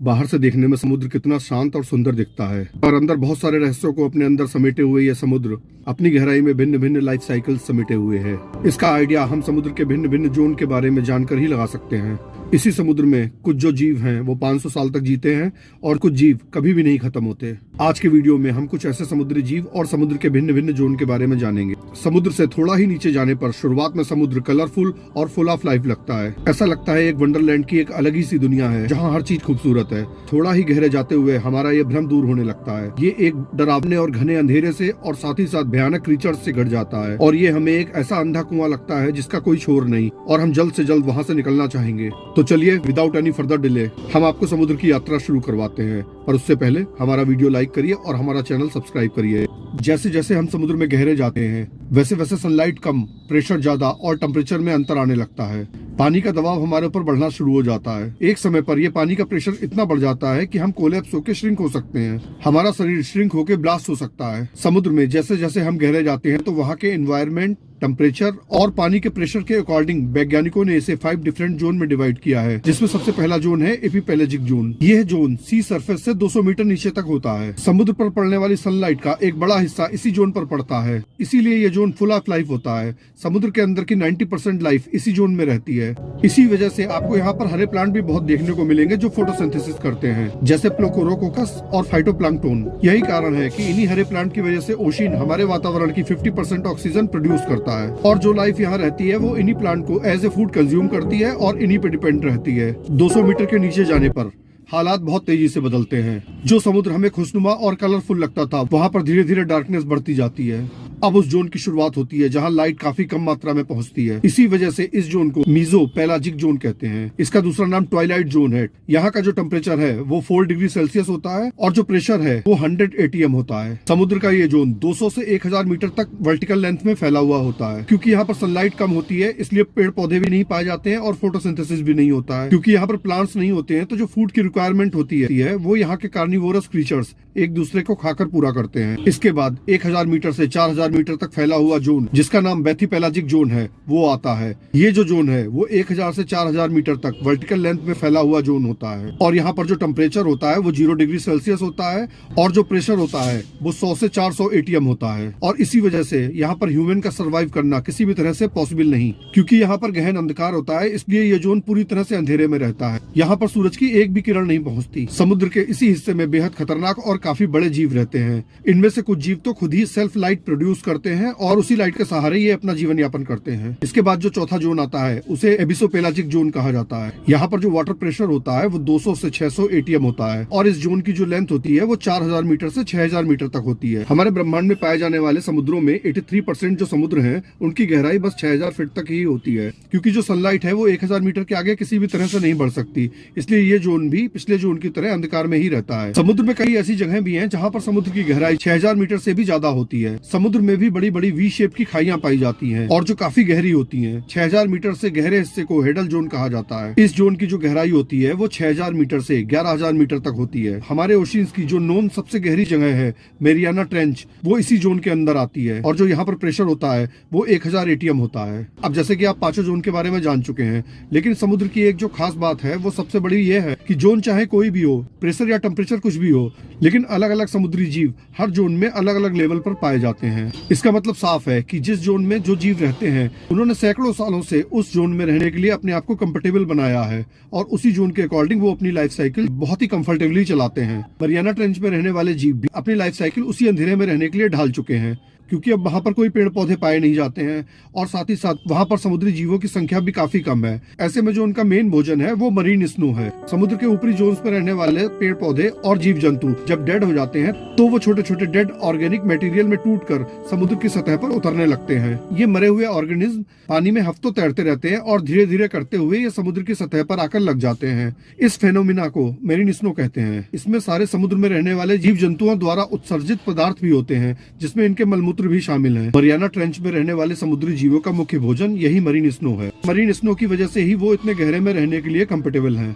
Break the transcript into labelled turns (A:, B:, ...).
A: बाहर से देखने में समुद्र कितना शांत और सुंदर दिखता है, और अंदर बहुत सारे रहस्यों को अपने अंदर समेटे हुए यह समुद्र अपनी गहराई में भिन्न भिन्न लाइफ साइकिल समेटे हुए है। इसका आइडिया हम समुद्र के भिन्न भिन्न जोन के बारे में जानकर ही लगा सकते हैं। इसी समुद्र में कुछ जो जीव हैं वो 500 साल तक जीते हैं और कुछ जीव कभी भी नहीं खत्म होते। आज के वीडियो में हम कुछ ऐसे समुद्री जीव और समुद्र के भिन्न भिन्न जोन के बारे में जानेंगे। समुद्र से थोड़ा ही नीचे जाने पर शुरुआत में समुद्र कलरफुल और फुल ऑफ लाइफ लगता है। ऐसा लगता है एक वंडरलैंड की एक अलग ही सी दुनिया है जहाँ हर चीज खूबसूरत है। थोड़ा ही गहरे जाते हुए हमारा ये भ्रम दूर होने लगता है। ये एक डरावने और घने अंधेरे से और साथ ही साथ भयानक क्रीचर्स से घट जाता है, और ये हमें एक ऐसा अंधा कुआं लगता है जिसका कोई छोर नहीं, और हम जल्द से जल्द वहाँ से निकलना चाहेंगे। तो चलिए विदाउट एनी फर्दर डिले हम आपको समुद्र की यात्रा शुरू करवाते हैं। पर उससे पहले हमारा वीडियो लाइक करिए और हमारा चैनल सब्सक्राइब करिए। जैसे जैसे हम समुद्र में गहरे जाते हैं वैसे वैसे सनलाइट कम, प्रेशर ज्यादा और टेम्परेचर में अंतर आने लगता है। पानी का दबाव हमारे ऊपर बढ़ना शुरू हो जाता है। एक समय पर यह पानी का प्रेशर इतना बढ़ जाता है कि हम कोलैप्स होकर श्रिंक हो सकते हैं। हमारा शरीर श्रिंक होकर ब्लास्ट हो सकता है। समुद्र में जैसे जैसे हम गहरे जाते हैं तो वहाँ के एनवायरनमेंट, टेम्परेचर और पानी के प्रेशर के अकॉर्डिंग वैज्ञानिकों ने इसे 5 डिफरेंट जोन में डिवाइड किया है, जिसमें सबसे पहला जोन है एपिपेलेजिक जोन। यह जोन सी सरफेस से 200 मीटर नीचे तक होता है। समुद्र पर पड़ने वाली सनलाइट का एक बड़ा हिस्सा इसी जोन पर पड़ता है, इसीलिए यह जोन फुल ऑफ लाइफ होता है। समुद्र के अंदर की 90% लाइफ इसी जोन में रहती है। इसी वजह से आपको यहाँ पर हरे प्लांट भी बहुत देखने को मिलेंगे जो फोटोसिंथेसिस करते हैं, जैसे प्लोकोरोकोकस और फाइटोप्लैंक्टन। यही कारण है कि इन्हीं हरे प्लांट की वजह से ओशियन हमारे वातावरण की 50% ऑक्सीजन प्रोड्यूस करता है, और जो लाइफ यहाँ रहती है वो इन्हीं प्लांट को एज ए फूड कंज्यूम करती है और इन्हीं पे डिपेंड रहती है। 200 मीटर के नीचे जाने पर हालात बहुत तेजी से बदलते हैं। जो समुद्र हमें खुशनुमा और कलरफुल लगता था वहाँ पर धीरे धीरे डार्कनेस बढ़ती जाती है। अब उस जोन की शुरुआत होती है जहाँ लाइट काफी कम मात्रा में पहुँचती है। इसी वजह से इस जोन को मीजो पेलाजिक जोन कहते हैं। इसका दूसरा नाम ट्वाइलाइट जोन है। यहाँ का जो टेम्परेचर है वो 4 डिग्री सेल्सियस होता है और जो प्रेशर है वो 100 ATM होता है। समुद्र का ये जोन 200 से 1000 मीटर तक वर्टिकल लेंथ में फैला हुआ होता है। क्योंकि यहाँ पर सनलाइट कम होती है इसलिए पेड़ पौधे भी नहीं पाए जाते हैं और फोटोसिंथेसिस भी नहीं होता है। क्योंकि यहाँ पर प्लांट्स नहीं होते हैं तो जो फूड की रिक्वायरमेंट होती है वो यहाँ के कार्निवोरस क्रीचर्स एक दूसरे को खाकर पूरा करते हैं। इसके बाद 1000 मीटर से 4000 मीटर तक फैला हुआ जोन, जिसका नाम बैथीपेलाजिक जोन है, वो आता है। ये जो जोन है वो 1000 से 4000 मीटर तक वर्टिकल लेंथ में फैला हुआ जोन होता है, और यहाँ पर जो टेम्परेचर होता है वो 0 डिग्री सेल्सियस होता है, और जो प्रेशर होता है वो 100 से 400 ATM होता है। और इसी वजह से यहाँ पर ह्यूमन का सर्वाइव करना किसी भी तरह से पॉसिबल नहीं, क्योंकि यहाँ पर गहन अंधकार होता है, इसलिए ये जोन पूरी तरह से अंधेरे में रहता है। यहाँ पर सूरज की एक भी किरण नहीं पहुँचती। समुद्र के इसी हिस्से में बेहद खतरनाक और काफी बड़े जीव रहते हैं। इनमें से कुछ जीव तो खुद ही सेल्फ लाइट प्रोड्यूस करते हैं और उसी लाइट के सहारे ये अपना जीवन यापन करते हैं। इसके बाद जो चौथा जोन आता है उसे एबिसोपेलाजिक जोन कहा जाता है। यहाँ पर जो वाटर प्रेशर होता है वो 200 से 600 ATM होता है, और इस जोन की जो लेंथ होती है वो 4000 मीटर से 6000 मीटर तक होती है। हमारे ब्रह्मांड में पाए जाने वाले समुद्रों में 83% जो समुद्र हैं उनकी गहराई बस 6000 फीट तक ही होती है, क्योंकि जो सनलाइट है वो 1000 मीटर के आगे किसी भी तरह से नहीं बढ़ सकती। इसलिए ये जोन भी पिछले जोन की तरह अंधकार में ही रहता है। समुद्र में कई ऐसी जगह भी हैं जहाँ पर समुद्र की गहराई 6000 मीटर से भी ज्यादा होती है। समुद्र में भी बड़ी बड़ी वी शेप की खाइयां पाई जाती हैं और जो काफी गहरी होती हैं। 6000 मीटर से गहरे हिस्से को हेडल जोन कहा जाता है। इस जोन की जो गहराई होती है वो 6000 मीटर से 11000 मीटर तक होती है। हमारे ओशियंस की जो नोन सबसे गहरी जगह है मेरियाना ट्रेंच, वो इसी जोन के अंदर आती है, और जो यहाँ पर प्रेशर होता है वो 1000 ATM होता है। अब जैसे कि आप पांचों जोन के बारे में जान चुके हैं, लेकिन समुद्र की एक जो खास बात है वो सबसे बड़ी ये है कि जोन चाहे कोई भी हो, प्रेशर या टेम्परेचर कुछ भी हो, लेकिन अलग अलग समुद्री जीव हर जोन में अलग अलग लेवल पर पाए जाते हैं। इसका मतलब साफ है कि जिस जोन में जो जीव रहते हैं उन्होंने सैकड़ों सालों से उस जोन में रहने के लिए अपने आप को कंफर्टेबल बनाया है, और उसी जोन के अकॉर्डिंग वो अपनी लाइफ साइकिल बहुत ही कंफर्टेबली चलाते हैं। मरियाना ट्रेंच में रहने वाले जीव भी अपनी लाइफ साइकिल उसी अंधेरे में रहने के लिए ढाल चुके हैं, क्योंकि अब वहाँ पर कोई पेड़ पौधे पाए नहीं जाते हैं, और साथ ही साथ वहाँ पर समुद्री जीवों की संख्या भी काफी कम है। ऐसे में जो उनका मेन भोजन है वो मरीन स्नो है। समुद्र के ऊपरी जोन्स में रहने वाले पेड़ पौधे और जीव जंतु जब डेड हो जाते हैं तो वो छोटे छोटे डेड ऑर्गेनिक मटेरियल में टूटकर समुद्र की सतह पर उतरने लगते हैं। ये मरे हुए ऑर्गेनिज्म पानी में हफ्तों तैरते रहते हैं और धीरे धीरे करते हुए ये समुद्र की सतह पर आकर लग जाते हैं। इस फेनोमिना को मेरीन स्नो कहते हैं। इसमें सारे समुद्र में रहने वाले जीव जंतुओं द्वारा उत्सर्जित पदार्थ भी होते हैं, जिसमें इनके मलमूत्र भी शामिल हैं। मरियाना ट्रेंच में रहने वाले समुद्री जीवों का मुख्य भोजन यही मरीन स्नो है। मरीन स्नो की वजह से ही वो इतने गहरे में रहने के लिए कंफर्टेबल हैं।